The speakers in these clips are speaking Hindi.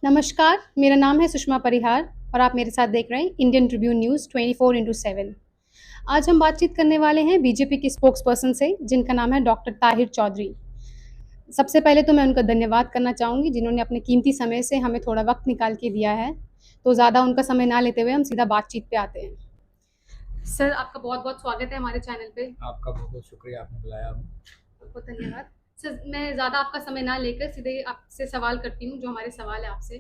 नमस्कार, मेरा नाम है सुषमा परिहार और आप मेरे साथ देख रहे हैं इंडियन ट्रिब्यून न्यूज़ 24/7। आज हम बातचीत करने वाले हैं बीजेपी के स्पोक्सपर्सन से, जिनका नाम है डॉक्टर ताहिर चौधरी। सबसे पहले तो मैं उनका धन्यवाद करना चाहूँगी, जिन्होंने अपने कीमती समय से हमें थोड़ा वक़्त निकाल के दिया है। तो ज़्यादा उनका समय ना लेते हुए हम सीधा बातचीत पे आते हैं। सर, आपका बहुत-बहुत स्वागत है हमारे चैनल पे। आपका बहुत बहुत शुक्रिया, आपने बुलाया हमें। बहुत धन्यवाद। सर, मैं ज़्यादा आपका समय ना लेकर सीधे आपसे सवाल करती हूँ, जो हमारे सवाल है आपसे।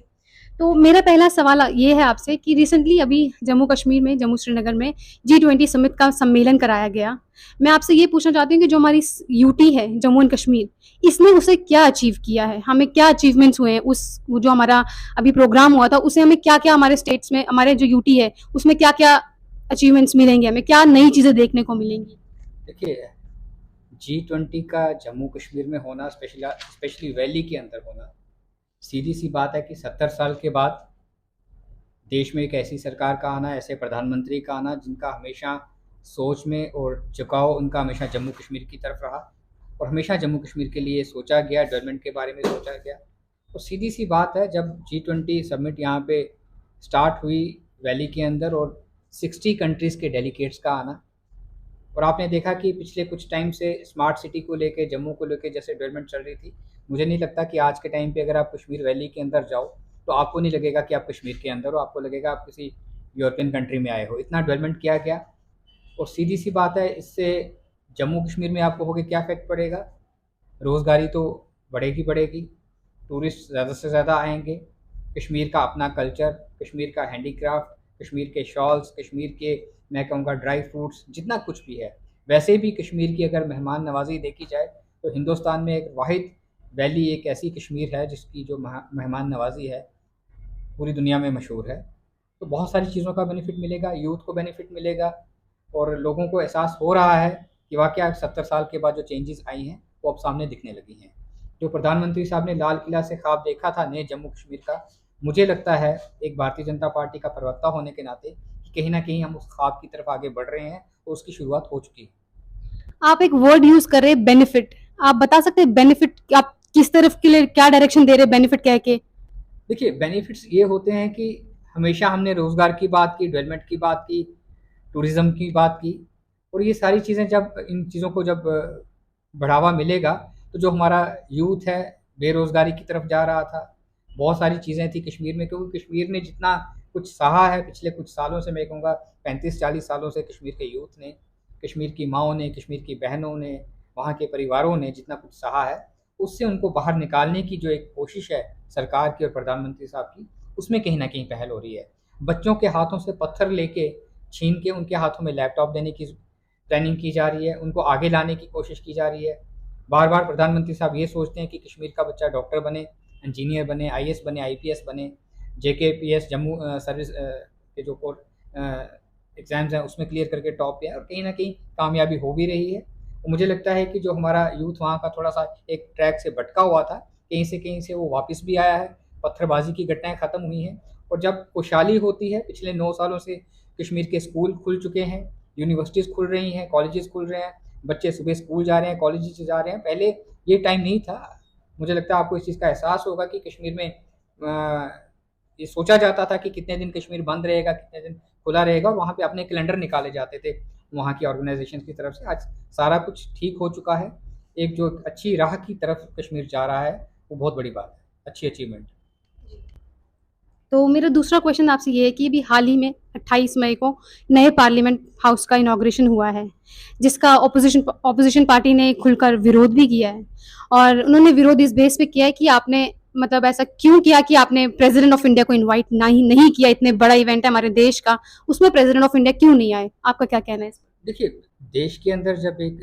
तो मेरा पहला सवाल ये है आपसे कि रिसेंटली अभी जम्मू कश्मीर में, जम्मू श्रीनगर में G20 समिट का सम्मेलन कराया गया। मैं आपसे ये पूछना चाहती हूँ कि जो हमारी यूटी है, जम्मू एंड कश्मीर, इसने उसे क्या अचीव किया है? हमें क्या अचीवमेंट्स हुए हैं? उस वो जो हमारा अभी प्रोग्राम हुआ था, उससे हमें क्या-क्या हमारे स्टेट्स में, हमारे जो यूटी है, उसमें क्या-क्या अचीवमेंट्स मिलेंगे? हमें क्या नई चीज़ें देखने को मिलेंगी? देखिए, G20 का जम्मू कश्मीर में होना, स्पेशली वैली के अंदर होना, सीधी सी बात है कि 70 साल के बाद देश में एक ऐसी सरकार का आना, ऐसे प्रधानमंत्री का आना जिनका हमेशा सोच में और झुकाव उनका हमेशा जम्मू कश्मीर की तरफ रहा और हमेशा जम्मू कश्मीर के लिए सोचा गया, डेवलपमेंट के बारे में सोचा गया। तो सीधी सी बात है, जब G20 समिट यहाँ पे स्टार्ट हुई वैली के अंदर और 60 कंट्रीज़ के डेलीगेट्स का आना, और आपने देखा कि पिछले कुछ टाइम से स्मार्ट सिटी को लेके, जम्मू को लेके जैसे डेवलपमेंट चल रही थी, मुझे नहीं लगता कि आज के टाइम पे अगर आप कश्मीर वैली के अंदर जाओ तो आपको नहीं लगेगा कि आप कश्मीर के अंदर हो, आपको लगेगा आप किसी यूरोपियन कंट्री में आए हो। इतना डेवलपमेंट किया गया। और सीधी सी बात है, इससे जम्मू कश्मीर में आप कहोगे क्या इफेक्ट पड़ेगा? रोज़गारी तो बढ़ेगी बढ़ेगी, टूरिस्ट ज़्यादा से ज़्यादा आएंगे, कश्मीर का अपना कल्चर, कश्मीर का हैंडीक्राफ्ट, कश्मीर के शॉल्स, कश्मीर के, मैं कहूँगा, ड्राई फ्रूट्स, जितना कुछ भी है। वैसे भी कश्मीर की अगर मेहमान नवाजी देखी जाए तो हिंदुस्तान में एक वाहिद वैली, एक ऐसी कश्मीर है जिसकी जो मेहमान नवाजी है पूरी दुनिया में मशहूर है। तो बहुत सारी चीज़ों का बेनिफिट मिलेगा, यूथ को बेनिफिट मिलेगा और लोगों को एहसास हो रहा है कि वाकई 70 साल के बाद जो चेंजेस आई हैं वो अब सामने दिखने लगी हैं। जो प्रधानमंत्री साहब ने लाल किला से ख्वाब देखा था नए जम्मू कश्मीर का, मुझे लगता है एक भारतीय जनता पार्टी का प्रवक्ता होने के नाते कि कहीं ना कहीं हम उस ख्वाब की तरफ आगे बढ़ रहे हैं और उसकी शुरुआत हो चुकी है। आप एक वर्ड यूज़ कर रहे हैं बेनिफिट। आप बता सकते हैं बेनिफिट आप किस तरफ के लिए क्या डायरेक्शन दे रहे हैं बेनिफिट कह के? देखिए, बेनिफिट्स ये होते हैं कि हमेशा हमने रोज़गार की बात की, डेवलपमेंट की बात की, टूरिज़्म की बात की, और ये सारी चीज़ें जब, इन चीज़ों को जब बढ़ावा मिलेगा तो जो हमारा यूथ है बेरोज़गारी की तरफ जा रहा था, बहुत सारी चीज़ें थी कश्मीर में, क्योंकि कश्मीर ने जितना कुछ सहा है पिछले कुछ सालों से, मैं कहूँगा 35-40 सालों से, कश्मीर के यूथ ने, कश्मीर की माँओं ने, कश्मीर की बहनों ने, वहाँ के परिवारों ने जितना कुछ सहा है, उससे उनको बाहर निकालने की जो एक कोशिश है सरकार की और प्रधानमंत्री साहब की, उसमें कहीं न कहीं पहल हो रही है। बच्चों के हाथों से पत्थर लेके छीन के उनके हाथों में लैपटॉप देने की प्लानिंग की जा रही है, उनको आगे लाने की कोशिश की जा रही है। बार-बार प्रधानमंत्री साहब ये सोचते हैं कि कश्मीर का बच्चा डॉक्टर बने, इंजीनियर बने, आईएएस बने, आईपीएस बने, जेकेपीएस जम्मू सर्विस के जो कोर एग्ज़ाम्स हैं उसमें क्लियर करके टॉप पे है और कहीं न कहीं कामयाबी हो भी रही है। और मुझे लगता है कि जो हमारा यूथ वहाँ का थोड़ा-सा एक ट्रैक से भटका हुआ था, कहीं से वो वापस भी आया है, पत्थरबाज़ी की घटनाएँ ख़त्म हुई हैं और जब खुशहाली होती है, पिछले 9 सालों से कश्मीर के स्कूल खुल चुके हैं, यूनिवर्सिटीज़ खुल रही हैं, कॉलेजेस खुल रहे हैं, बच्चे सुबह स्कूल जा रहे हैं, कॉलेजेस जा रहे हैं। पहले ये टाइम नहीं था। मुझे लगता है आपको इस चीज़ का एहसास होगा कि कश्मीर में ये सोचा जाता था कि कितने दिन कश्मीर बंद रहेगा, कितने दिन खुला रहेगा, और वहाँ पे अपने कैलेंडर निकाले जाते थे वहाँ की ऑर्गेनाइजेशन की तरफ से। आज सारा कुछ ठीक हो चुका है। एक जो अच्छी राह की तरफ कश्मीर जा रहा है, वो बहुत बड़ी बात है, अच्छी अचीवमेंट। तो मेरा दूसरा क्वेश्चन आपसे ये है कि अभी हाल ही में 28 मई को नए पार्लियामेंट हाउस का इनॉग्रेशन हुआ है, जिसका ऑपोजिशन पार्टी ने खुलकर विरोध भी किया है। और उन्होंने विरोध इस बेस पे किया है कि आपने, मतलब ऐसा क्यों किया कि आपने प्रेसिडेंट ऑफ इंडिया को इनवाइट नहीं किया? इतने बड़ा इवेंट है हमारे देश का, उसमें प्रेसिडेंट ऑफ इंडिया क्यों नहीं आए? आपका क्या कहना है इस पर? देखिए, देश के अंदर जब एक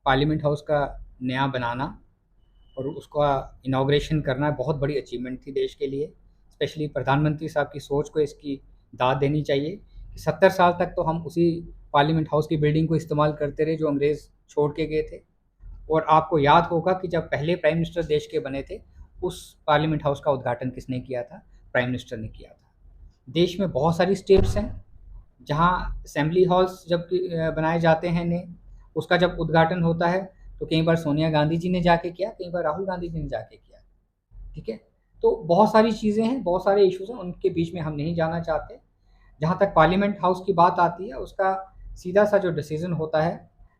पार्लियामेंट हाउस का नया बनाना और उसका इनाग्रेशन करना बहुत बड़ी अचीवमेंट थी देश के लिए। स्पेशली प्रधानमंत्री साहब की सोच को इसकी दाद देनी चाहिए कि 70 साल तक तो हम उसी पार्लियामेंट हाउस की बिल्डिंग को इस्तेमाल करते रहे जो अंग्रेज़ छोड़ के गए थे। और आपको याद होगा कि जब पहले प्राइम मिनिस्टर देश के बने थे, उस पार्लियामेंट हाउस का उद्घाटन किसने किया था? प्राइम मिनिस्टर ने किया था। देश में बहुत सारी स्टेट्स हैं जहाँ असेंबली हॉल्स जब बनाए जाते हैं नए, उसका जब उद्घाटन होता है तो कई बार सोनिया गांधी जी ने जाके किया, कई बार राहुल गांधी जी ने जाके किया। ठीक है? तो बहुत सारी चीज़ें हैं, बहुत सारे इश्यूज़ हैं, उनके बीच में हम नहीं जाना चाहते। जहाँ तक पार्लियामेंट हाउस की बात आती है, उसका सीधा-सा जो डिसीज़न होता है,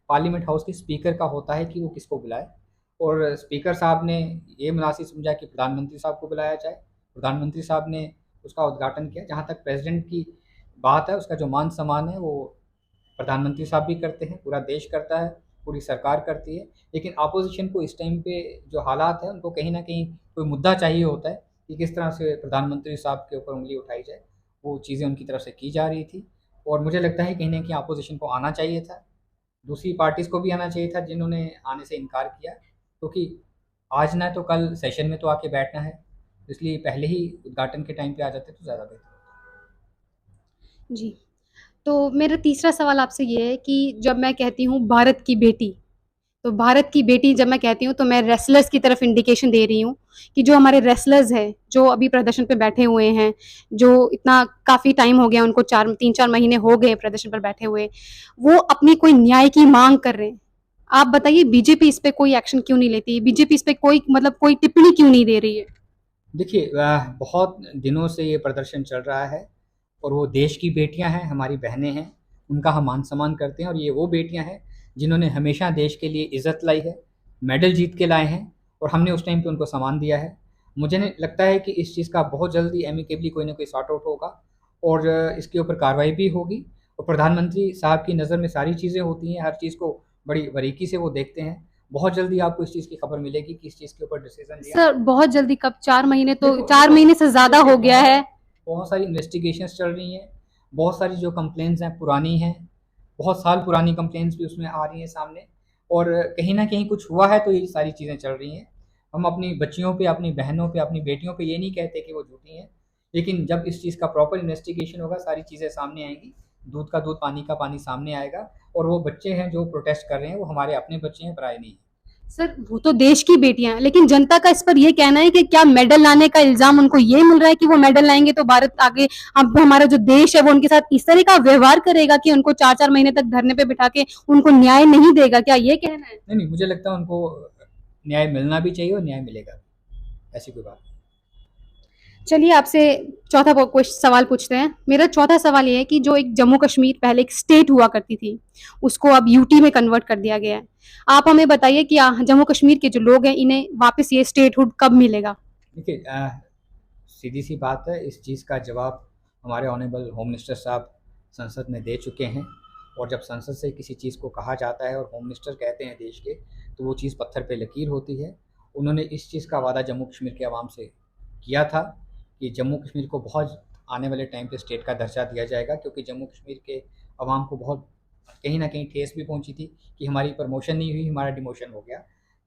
पार्लियामेंट हाउस के स्पीकर का होता है कि वो किसको बुलाए, और स्पीकर साहब ने ये मुनासिब समझा कि प्रधानमंत्री साहब को बुलाया जाए। प्रधानमंत्री साहब ने उसका उद्घाटन किया। जहाँ तक प्रेज़िडेंट की बात है, उसका जो मान-सम्मान है, वो प्रधानमंत्री साहब भी करते हैं, पूरा देश करता है, पूरी सरकार करती है। लेकिन अपोज़िशन को इस टाइम पे जो हालात हैं, उनको कहीं न कहीं कोई मुद्दा चाहिए होता है कि किस तरह से प्रधानमंत्री साहब के ऊपर उँगली उठाई जाए। वो चीज़ें उनकी तरफ से की जा रही थी, और मुझे लगता है कहीं न कहीं अपोज़िशन को आना चाहिए था। दूसरी पार्टीज़ को भी आना चाहिए था, जिन्होंने आने से इनकार किया, क्योंकि आज ना तो कल सेशन में तो आके बैठना है, इसलिए पहले ही उद्घाटन के टाइम पे आ जाते तो ज़्यादा बेहतर होता। जी। तो मेरा तीसरा सवाल आपसे ये है कि जब मैं कहती हूँ भारत की बेटी, तो भारत की बेटी जब मैं कहती हूँ तो मैं रेसलर्स की तरफ इंडिकेशन दे रही हूँ कि जो हमारे रेसलर्स हैं, जो अभी प्रदर्शन पे बैठे हुए हैं, जो इतना काफ़ी टाइम हो गया उनको 3-4 महीने हो गए प्रदर्शन पर बैठे हुए, वो अपनी कोई न्याय की माँग कर रहे हैं। आप बताइए बीजेपी इस पे कोई एक्शन क्यों नहीं लेती? बीजेपी इस पे कोई मतलब कोई टिप्पणी क्यों नहीं दे रही है? देखिए, बहुत दिनों से ये प्रदर्शन चल रहा है, और वो देश की बेटियां हैं, हमारी बहनें हैं, उनका हम मान सम्मान करते हैं, और ये वो बेटियां हैं जिन्होंने हमेशा देश के लिए इज़्ज़त लाई है, मेडल जीत के लाए हैं, और हमने उस टाइम पे उनको सम्मान दिया है। मुझे नहीं लगता है कि इस चीज़ का बहुत जल्दी एमिकेबली कोई ना कोई सॉर्ट आउट होगा, और इसके ऊपर कार्रवाई भी होगी, और प्रधानमंत्री साहब की नज़र में सारी चीज़ें होती हैं, हर चीज़ को बड़ी बारीकी से वो देखते हैं। बहुत जल्दी आपको इस चीज़ की खबर मिलेगी कि इस चीज़ के ऊपर डिसीज़न लिया। सर बहुत जल्दी कब? 4 महीने तो देखो 4 देखो महीने से ज़्यादा हो गया बहुत है। बहुत सारी इन्वेस्टिगेशंस चल रही हैं, बहुत सारी जो कंप्लेंट्स हैं पुरानी हैं, बहुत साल पुरानी कंप्लेंट्स भी उसमें आ रही हैं सामने, और कहीं न कहीं कुछ हुआ है तो ये सारी चीज़ें चल रही हैं। हम अपनी बच्चियों पे, अपनी बहनों पे, अपनी बेटियों पे ये नहीं कहते कि वो झूठी हैं, लेकिन जब इस चीज़ का प्रॉपर इन्वेस्टिगेशन होगा, सारी चीज़ें सामने आएँगी, दूध का दूध, पानी का पानी सामने आएगा, और वो बच्चे हैं जो प्रोटेस्ट कर रहे हैं, वो हमारे अपने बच्चे हैं, पराए नहीं हैं। सर वो तो देश की बेटियां हैं, लेकिन जनता का इस पर ये कहना है कि क्या मेडल लाने का इल्जाम उनको ये मिल रहा है कि वो मेडल लाएंगे तो भारत आगे, अब हमारा जो देश है वो उनके साथ इस तरह का व्यवहार करेगा कि उनको 4-4 महीने तक धरने पे बिठा के उनको न्याय नहीं देगा, क्या ये कहना है? नहीं, नहीं, मुझे लगता है उनको न्याय मिलना भी चाहिए, और न्याय मिलेगा भी। ऐसी कोई बात नहीं। चलिए आपसे चौथा सवाल पूछते हैं। मेरा चौथा सवाल ये है कि जो एक जम्मू कश्मीर पहले एक स्टेट हुआ करती थी, उसको अब यूटी में कन्वर्ट कर दिया गया है। आप हमें बताइए कि जम्मू कश्मीर के जो लोग हैं इन्हें वापस ये स्टेटहुड कब मिलेगा? देखिए, सीधी सी बात है, इस चीज़ का जवाब हमारे ऑनरेबल होम मिनिस्टर साहब संसद में दे चुके हैं, और जब संसद से किसी चीज़ को कहा जाता है और होम मिनिस्टर कहते हैं देश के, तो वो चीज़ पत्थर पे लकीर होती है। उन्होंने इस चीज़ का वादा जम्मू कश्मीर के आवाम से किया था कि जम्मू कश्मीर को बहुत आने वाले टाइम पे स्टेट का दर्जा दिया जाएगा, क्योंकि जम्मू कश्मीर के आवाम को बहुत कहीं न कहीं ठेस भी पहुँची थी कि हमारी प्रमोशन नहीं हुई, हमारा डिमोशन हो गया।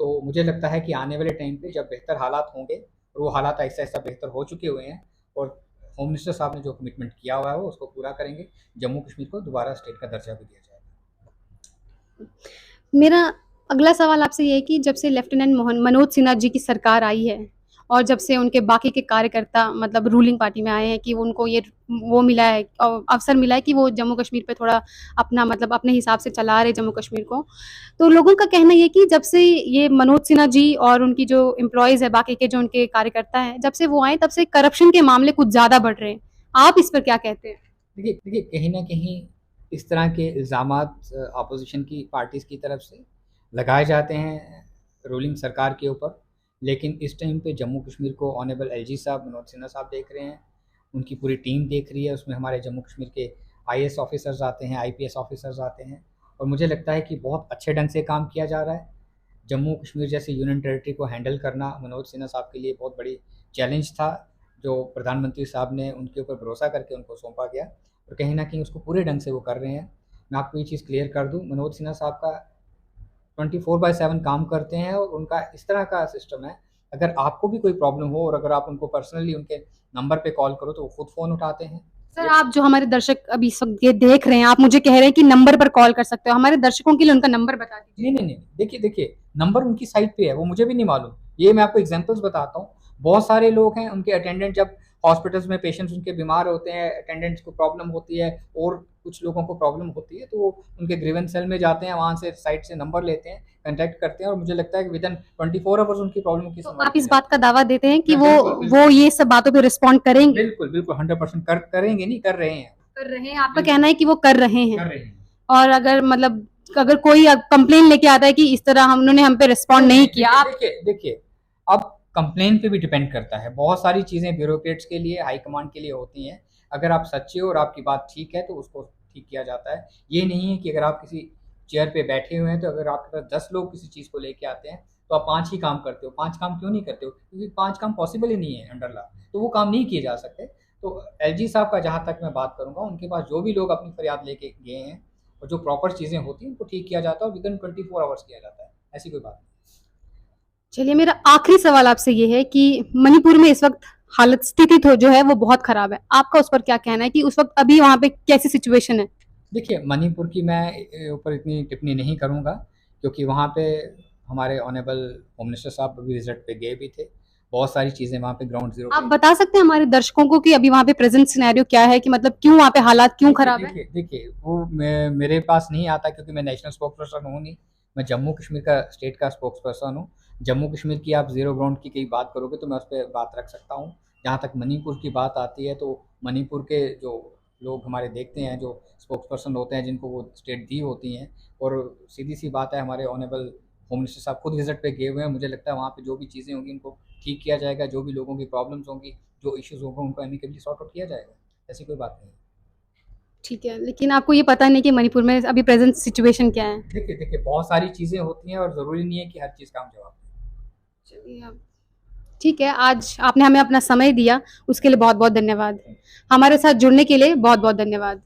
तो मुझे लगता है कि आने वाले टाइम पे जब बेहतर हालात होंगे, और वो हालात ऐसा-ऐसा बेहतर हो चुके हुए हैं, और होम मिनिस्टर साहब ने जो कमिटमेंट किया हुआ है वो उसको पूरा करेंगे, जम्मू कश्मीर को दोबारा स्टेट का दर्जा भी दिया जाएगा। मेरा अगला सवाल आपसे ये है कि जब से लेफ्टिनेंट मनोज सिन्हा जी की सरकार आई है और जब से उनके बाकी के कार्यकर्ता मतलब रूलिंग पार्टी में आए हैं कि उनको ये वो मिला है, अवसर मिला है कि वो जम्मू कश्मीर पे थोड़ा अपना मतलब अपने हिसाब से चला रहे जम्मू कश्मीर को। तो लोगों का कहना ये है कि जब से ये मनोज सिन्हा जी और उनकी जो एम्प्लॉइज़ है, बाकी के जो उनके कार्यकर्ता हैं, जब से वो आए तब से करप्शन के मामले कुछ ज़्यादा बढ़ रहे हैं। आप इस पर क्या कहते हैं? देखिए, कहीं न कहीं इस तरह के इल्ज़ामात अपोज़िशन की पार्टीज़ की तरफ से लगाए जाते हैं रूलिंग सरकार के ऊपर, लेकिन इस टाइम पे जम्मू कश्मीर को ऑनरेबल एलजी साहब, मनोज सिन्हा साहब देख रहे हैं, उनकी पूरी टीम देख रही है, उसमें हमारे जम्मू कश्मीर के आईएएस ऑफ़िसर्स आते हैं, आईपीएस ऑफ़िसर्स आते हैं, और मुझे लगता है कि बहुत अच्छे ढंग से काम किया जा रहा है। जम्मू कश्मीर जैसे यूनियन टेरिटरी को हैंडल करना मनोज सिन्हा साहब के लिए बहुत बड़ी चैलेंज था, जो प्रधानमंत्री साहब ने उनके ऊपर भरोसा करके उनको सौंपा गया, और कहीं न कहीं उसको पूरे ढंग से वो कर रहे हैं। मैं आपको ये चीज़ क्लियर कर दूँ, मनोज सिन्हा साहब का 24/7 काम करते हैं, और उनका इस तरह का सिस्टम है, अगर आपको भी कोई प्रॉब्लम हो और अगर आप उनको पर्सनली उनके नंबर पे कॉल करो तो वो खुद फ़ोन उठाते हैं। सर आप जो हमारे दर्शक अभी इस वक़्त ये देख रहे हैं, आप मुझे कह रहे हैं कि नंबर पर कॉल कर सकते हो। हमारे दर्शकों के लिए उनका नंबर बता दीजिए। नहीं, नहीं, नहीं। देखिए, नंबर उनकी साइट पे है, वो मुझे भी नहीं मालूम। ये मैं आपको एग्ज़ाम्पल्स बताता हूँ। बहुत सारे लोग हैं, उनके अटेंडेंट जब हॉस्पिटल्स में पेशेंट्स उनके बीमार होते हैं, अटेंडेंट्स को प्रॉब्लम होती है और कुछ लोगों को प्रॉब्लम होती है, तो वो उनके ग्रीवेंस सेल में जाते हैं, वहाँ से साइट से नंबर लेते हैं, कॉन्टैक्ट करते हैं और मुझे लगता है कि विदिन 24 आवर्स उनकी प्रॉब्लम की तो सुनवाई आप की इस बात जाती का दावा देते हैं कि है। वो बिल्कुल, बिल्कुल। वो ये सब बातों पे रिस्पॉन्ड करेंगे? बिल्कुल, बिल्कुल 100% करेंगे, नहीं कर रहे हैं। कर रहे हैं, आपका बिल्कुल, कहना है कि वो कर रहे हैं। कर रहे हैं। और अगर मतलब अगर कोई कंप्लेन लेके आता है कि इस तरह हम उन्होंने हम पे रिस्पॉन्ड नहीं किया, आप देखिए देखिए, अब कंप्लेन पे भी डिपेंड करता है। बहुत सारी चीज़ें ब्यूरोक्रेट्स के लिए, हाई कमांड के लिए होती हैं। अगर आप सच्चे हो और आपकी बात ठीक है, तो उसको ठीक किया जाता है। ये नहीं है कि अगर आप किसी चेयर पे बैठे हुए हैं, तो अगर आपके पास 10 लोग किसी चीज़ को लेके आते हैं, तो आप 5 ही काम करते हो। 5 काम क्यों नहीं करते हो? क्योंकि 5 काम पॉसिबल ही नहीं है अंडर लॉ, तो वो काम नहीं किए जा सकते। तो एलजी साहब का जहाँ तक मैं बात करूँगा, उनके पास जो भी लोग अपनी फरियाद लेके गए हैं और जो प्रॉपर चीज़ें होती हैं, उनको ठीक किया जाता है और विदिन 24 आवर्स किया जाता है। ऐसी कोई बात नहीं। चलिए, मेरा आखिरी सवाल आपसे ये है कि मणिपुर में इस वक्त हालत स्थिति तो जो है वो बहुत खराब है, आपका उस पर क्या कहना है कि उस वक्त अभी वहाँ पे कैसी सिचुएशन है? देखिए, मणिपुर की मैं ऊपर इतनी टिप्पणी नहीं करूँगा, क्योंकि वहाँ पे हमारे ऑनेबल होम मिनिस्टर साहब अभी विज़िट पे गए भी थे। बहुत सारी चीज़ें वहाँ पे ग्राउंड ज़ीरो आप पे। बता सकते हैं हमारे दर्शकों को कि अभी वहाँ पे प्रेजेंट सिनेरियो क्या है, कि मतलब क्यों वहाँ पे हालात क्यों देखिए खराब है? देखिए देखिए, वो मेरे पास नहीं आता, क्योंकि मैं नेशनल स्पोक्स पर्सन हूँ नहीं। मैं जम्मू कश्मीर का स्टेट का स्पोक्स पर्सन हूँ। जम्मू कश्मीर की आप ज़ीरो ग्राउंड की कहीं बात करोगे, तो मैं उस पे बात रख सकता हूँ। जहाँ तक मणिपुर की बात आती है, तो मणिपुर के जो लोग हमारे देखते हैं, जो स्पोक्स पर्सन होते हैं, जिनको वो स्टेट दी होती हैं, और सीधी-सी बात है, हमारे ऑनेबल होम मिनिस्टर साहब खुद विज़िट पे गए हुए हैं। मुझे लगता है वहाँ पे जो भी चीज़ें होंगी, उनको ठीक किया जाएगा। जो भी लोगों की प्रॉब्लम्स होंगी, जो इश्यूज़ होंगे, उनको एमिकेबली सॉर्ट आउट किया जाएगा। ऐसी कोई बात नहीं है। ठीक है, लेकिन आपको ये पता नहीं कि मणिपुर में अभी प्रेजेंट सिचुएशन क्या है? देखिए देखिए, बहुत सारी चीज़ें होती हैं और ज़रूरी नहीं है कि हर चीज़ का हम जवाब दें। चलिए, अब ठीक है, आज आपने हमें अपना समय दिया, उसके लिए बहुत बहुत धन्यवाद। हमारे साथ जुड़ने के लिए बहुत बहुत धन्यवाद।